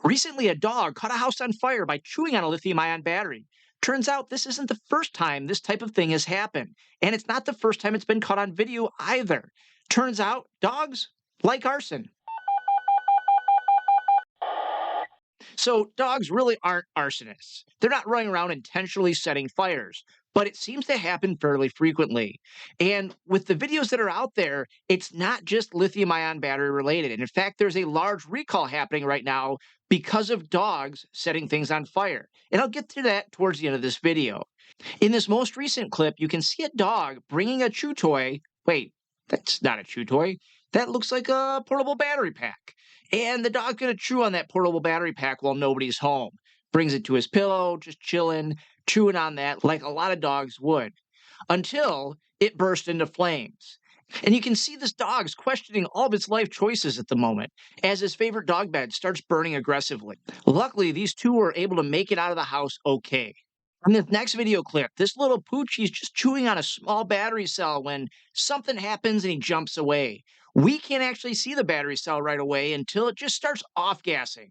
Recently, a dog caught a house on fire by chewing on a lithium-ion battery. Turns out this isn't the first time this type of thing has happened, and it's not the first time it's been caught on video either. Turns out dogs like arson. So dogs really aren't arsonists. They're not running around intentionally setting fires, but it seems to happen fairly frequently. And with the videos that are out there, it's not just lithium ion battery related. And in fact, there's a large recall happening right now because of dogs setting things on fire. And I'll get to that towards the end of this video. In this most recent clip, you can see a dog bringing a chew toy. Wait, that's not a chew toy. That looks like a portable battery pack. And the dog's going to chew on that portable battery pack while nobody's home. Brings it to his pillow, just chilling, chewing on that like a lot of dogs would, until it burst into flames. And you can see this dog's questioning all of its life choices at the moment as his favorite dog bed starts burning aggressively. Luckily, these two were able to make it out of the house okay. In this next video clip, this little poochie's just chewing on a small battery cell when something happens and he jumps away. We can't actually see the battery cell right away until it just starts off gassing.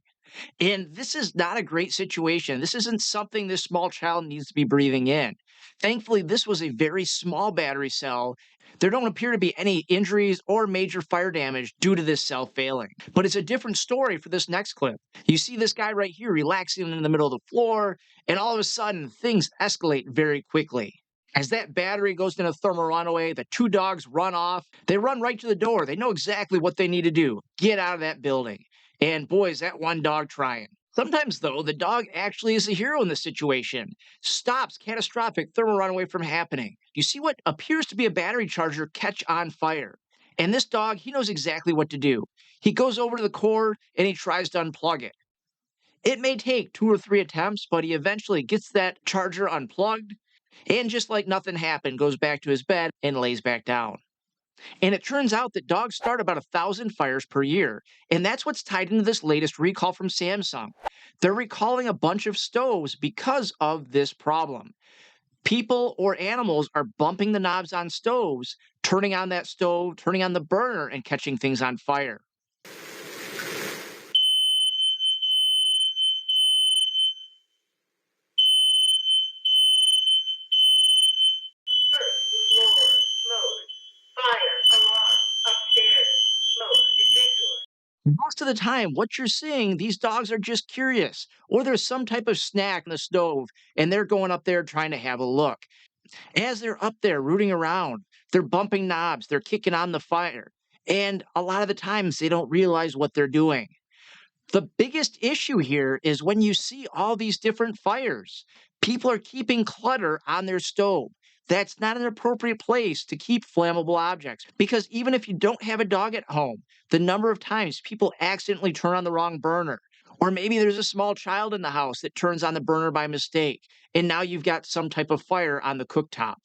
And this is not a great situation. This isn't something this small child needs to be breathing in. Thankfully, this was a very small battery cell. There don't appear to be any injuries or major fire damage due to this cell failing. But it's a different story for this next clip. You see this guy right here relaxing in the middle of the floor, and all of a sudden, things escalate very quickly. As that battery goes into thermal runaway, the two dogs run off. They run right to the door. They know exactly what they need to do. Get out of that building. And boy, is that one dog trying. Sometimes, though, the dog actually is the hero in the situation, stops catastrophic thermal runaway from happening. You see what appears to be a battery charger catch on fire. And this dog, he knows exactly what to do. He goes over to the cord and he tries to unplug it. It may take 2 or 3 attempts, but he eventually gets that charger unplugged and just like nothing happened, goes back to his bed and lays back down. And it turns out that dogs start about 1,000 fires per year. And that's what's tied into this latest recall from Samsung. They're recalling a bunch of stoves because of this problem. People or animals are bumping the knobs on stoves, turning on that stove, turning on the burner, and catching things on fire. First floor, smoke, fire, alarm, upstairs, smoke detector. Most of the time, what you're seeing, these dogs are just curious, or there's some type of snack in the stove, and they're going up there trying to have a look. As they're up there rooting around, they're bumping knobs, they're kicking on the fire, and a lot of the times they don't realize what they're doing. The biggest issue here is when you see all these different fires, people are keeping clutter on their stove. That's not an appropriate place to keep flammable objects because even if you don't have a dog at home, the number of times people accidentally turn on the wrong burner, or maybe there's a small child in the house that turns on the burner by mistake, and now you've got some type of fire on the cooktop.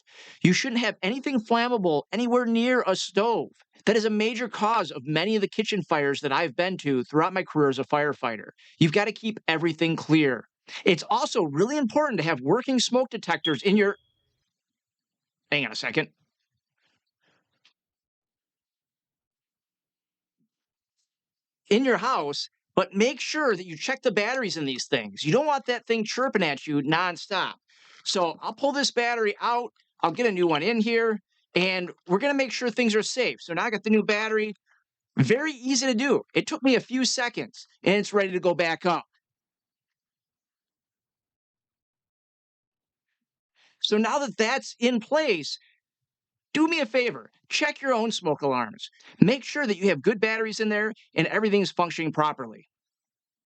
You shouldn't have anything flammable anywhere near a stove. That is a major cause of many of the kitchen fires that I've been to throughout my career as a firefighter. You've got to keep everything clear. It's also really important to have working smoke detectors in your. Hang on a second. In your house, but make sure that you check the batteries in these things. You don't want that thing chirping at you nonstop. So I'll pull this battery out. I'll get a new one in here, and we're going to make sure things are safe. So now I got the new battery. Very easy to do. It took me a few seconds, and it's ready to go back up. So now that that's in place, do me a favor, check your own smoke alarms. Make sure that you have good batteries in there and everything's functioning properly.